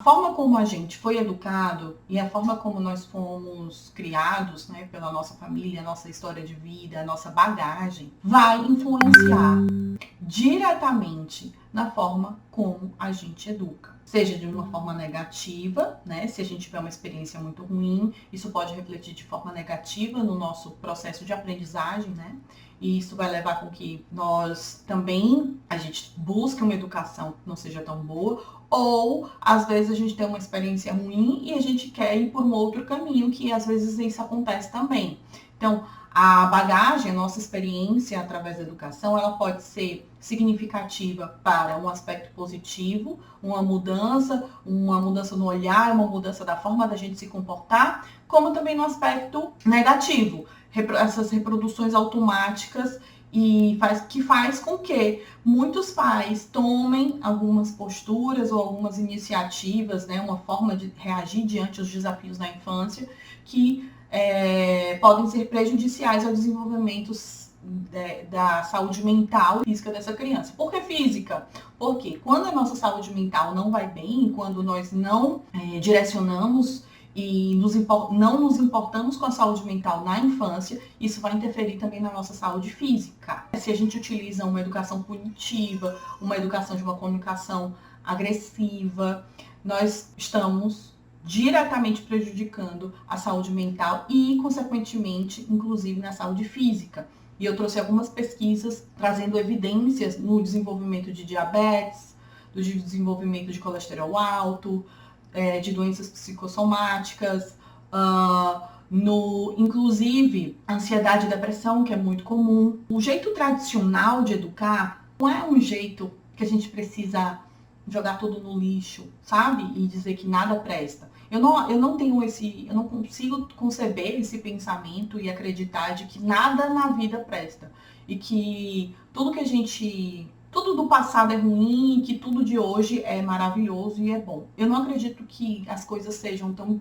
A forma como a gente foi educado e a forma como nós fomos criados, né, pela nossa família, a nossa história de vida, a nossa bagagem, vai influenciar diretamente na forma como a gente educa. Seja de uma forma negativa, né? Se a gente tiver uma experiência muito ruim, isso pode refletir de forma negativa no nosso processo de aprendizagem, né? E isso vai levar com que nós também, a gente busque uma educação que não seja tão boa, ou às vezes a gente tem uma experiência ruim e a gente quer ir por um outro caminho, que às vezes isso acontece também. Então, a bagagem, a nossa experiência através da educação, ela pode ser significativa para um aspecto positivo, uma mudança no olhar, uma mudança da forma da gente se comportar, como também no aspecto negativo, essas reproduções automáticas que faz com que muitos pais tomem algumas posturas ou algumas iniciativas, né, uma forma de reagir diante dos desafios na infância que podem ser prejudiciais ao desenvolvimento da saúde mental e física dessa criança. Por que física? Porque quando a nossa saúde mental não vai bem, quando nós não direcionamos e não nos importamos com a saúde mental na infância, isso vai interferir também na nossa saúde física. Se a gente utiliza uma educação punitiva, uma educação de uma comunicação agressiva, nós estamos diretamente prejudicando a saúde mental e, consequentemente, inclusive na saúde física. E eu trouxe algumas pesquisas trazendo evidências no desenvolvimento de diabetes, do desenvolvimento de colesterol alto, de doenças psicossomáticas, inclusive ansiedade e depressão, que é muito comum. O jeito tradicional de educar não é um jeito que a gente precisa jogar tudo no lixo, sabe? E dizer que nada presta. Eu não consigo conceber esse pensamento e acreditar de que nada na vida presta. E que tudo do passado é ruim e que tudo de hoje é maravilhoso e é bom. Eu não acredito que as coisas sejam tão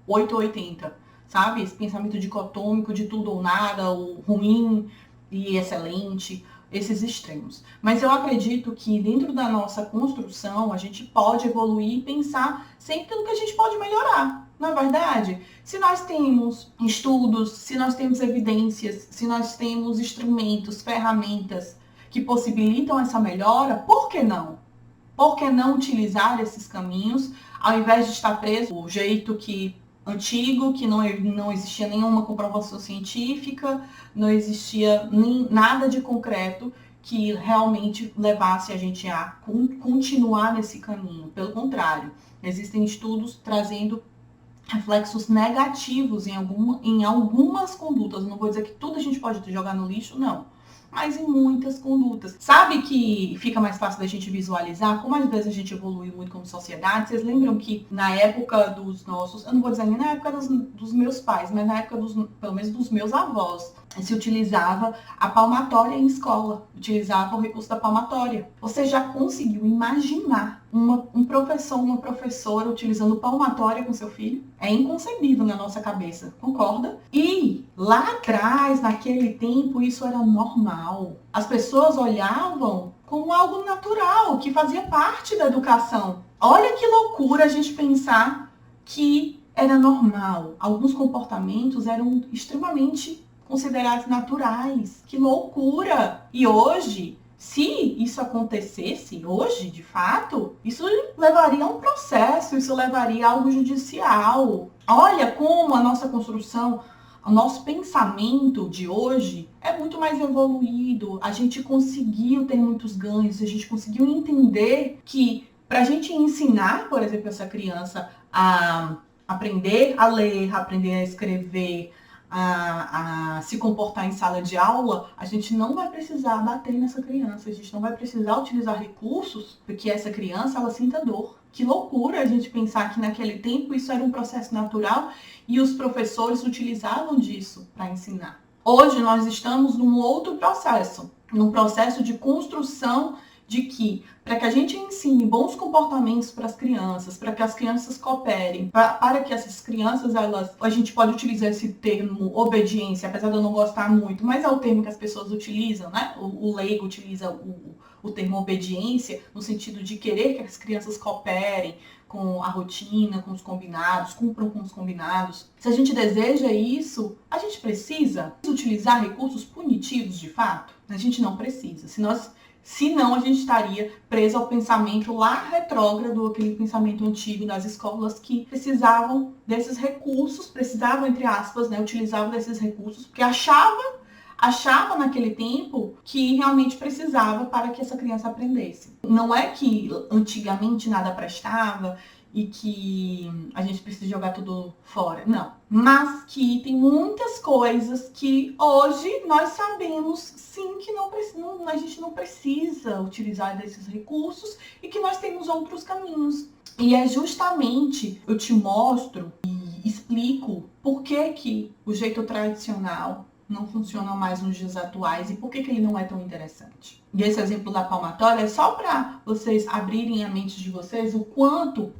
8 ou 80, sabe? Esse pensamento dicotômico de tudo ou nada, o ruim e excelente, esses extremos. Mas eu acredito que dentro da nossa construção a gente pode evoluir e pensar sempre no que a gente pode melhorar. Não é verdade? Se nós temos estudos, se nós temos evidências, se nós temos instrumentos, ferramentas que possibilitam essa melhora, por que não? Por que não utilizar esses caminhos, ao invés de estar preso o jeito antigo, que não existia nenhuma comprovação científica, não existia nem nada de concreto que realmente levasse a gente a continuar nesse caminho. Pelo contrário, existem estudos trazendo reflexos negativos em algumas condutas. Não vou dizer que tudo a gente pode jogar no lixo, não. Mas em muitas condutas. Sabe que fica mais fácil da gente visualizar como às vezes a gente evoluiu muito como sociedade? Vocês lembram que na época dos nossos, eu não vou dizer nem na época dos meus pais, mas na época pelo menos dos meus avós, se utilizava a palmatória em escola, utilizava o recurso da palmatória. Você já conseguiu imaginar um professor, uma professora utilizando palmatória com seu filho? É inconcebível na nossa cabeça, concorda? E lá atrás, naquele tempo, isso era normal. As pessoas olhavam como algo natural, que fazia parte da educação. Olha que loucura a gente pensar que era normal. Alguns comportamentos eram extremamente considerados naturais. Que loucura! E hoje, se isso acontecesse hoje, de fato, isso levaria a um processo, isso levaria a algo judicial. Olha como a nossa construção, o nosso pensamento de hoje é muito mais evoluído. A gente conseguiu ter muitos ganhos, a gente conseguiu entender que para a gente ensinar, por exemplo, essa criança a aprender a ler, a aprender a escrever, a se comportar em sala de aula, a gente não vai precisar bater nessa criança, a gente não vai precisar utilizar recursos para que essa criança ela sinta dor. Que loucura a gente pensar que naquele tempo isso era um processo natural e os professores utilizavam disso para ensinar. Hoje nós estamos num outro processo, num processo de construção de que, para que a gente ensine bons comportamentos para as crianças, para que as crianças cooperem, para que essas crianças, a gente pode utilizar esse termo obediência, apesar de eu não gostar muito, mas é o termo que as pessoas utilizam, né? O leigo utiliza o termo obediência, no sentido de querer que as crianças cooperem com a rotina, com os combinados, cumpram com os combinados. Se a gente deseja isso, a gente precisa utilizar recursos punitivos de fato? A gente não precisa. Senão a gente estaria preso ao pensamento lá retrógrado, aquele pensamento antigo das escolas que precisavam desses recursos, precisavam, entre aspas, né, utilizavam desses recursos, porque achava naquele tempo que realmente precisava para que essa criança aprendesse. Não é que antigamente nada prestava e que a gente precisa jogar tudo fora, não. Mas que tem muitas coisas que hoje nós sabemos sim que a gente não precisa utilizar desses recursos e que nós temos outros caminhos. E é justamente, eu te mostro e explico por que o jeito tradicional não funciona mais nos dias atuais e por que ele não é tão interessante. E esse exemplo da palmatória é só para vocês abrirem a mente de vocês o quanto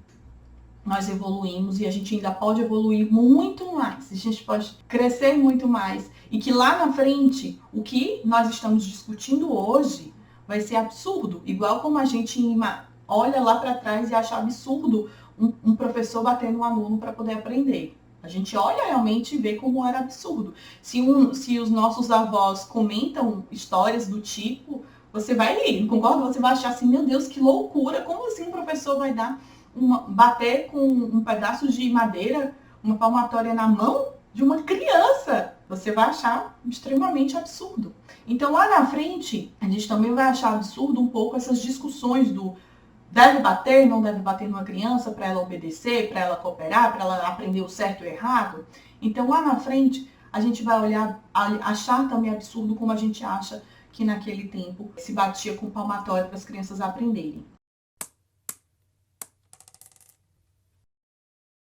nós evoluímos e a gente ainda pode evoluir muito mais. A gente pode crescer muito mais. E que lá na frente, o que nós estamos discutindo hoje vai ser absurdo. Igual como a gente olha lá para trás e acha absurdo um professor batendo um aluno para poder aprender. A gente olha realmente e vê como era absurdo. Se os nossos avós comentam histórias do tipo, você vai rir, não concorda? Você vai achar assim, meu Deus, que loucura. Como assim um professor vai bater com um pedaço de madeira, uma palmatória na mão de uma criança? Você vai achar extremamente absurdo. Então lá na frente, a gente também vai achar absurdo um pouco essas discussões do deve bater, não deve bater numa criança para ela obedecer, para ela cooperar, para ela aprender o certo e o errado. Então lá na frente, a gente vai achar também absurdo como a gente acha que naquele tempo se batia com palmatória para as crianças aprenderem.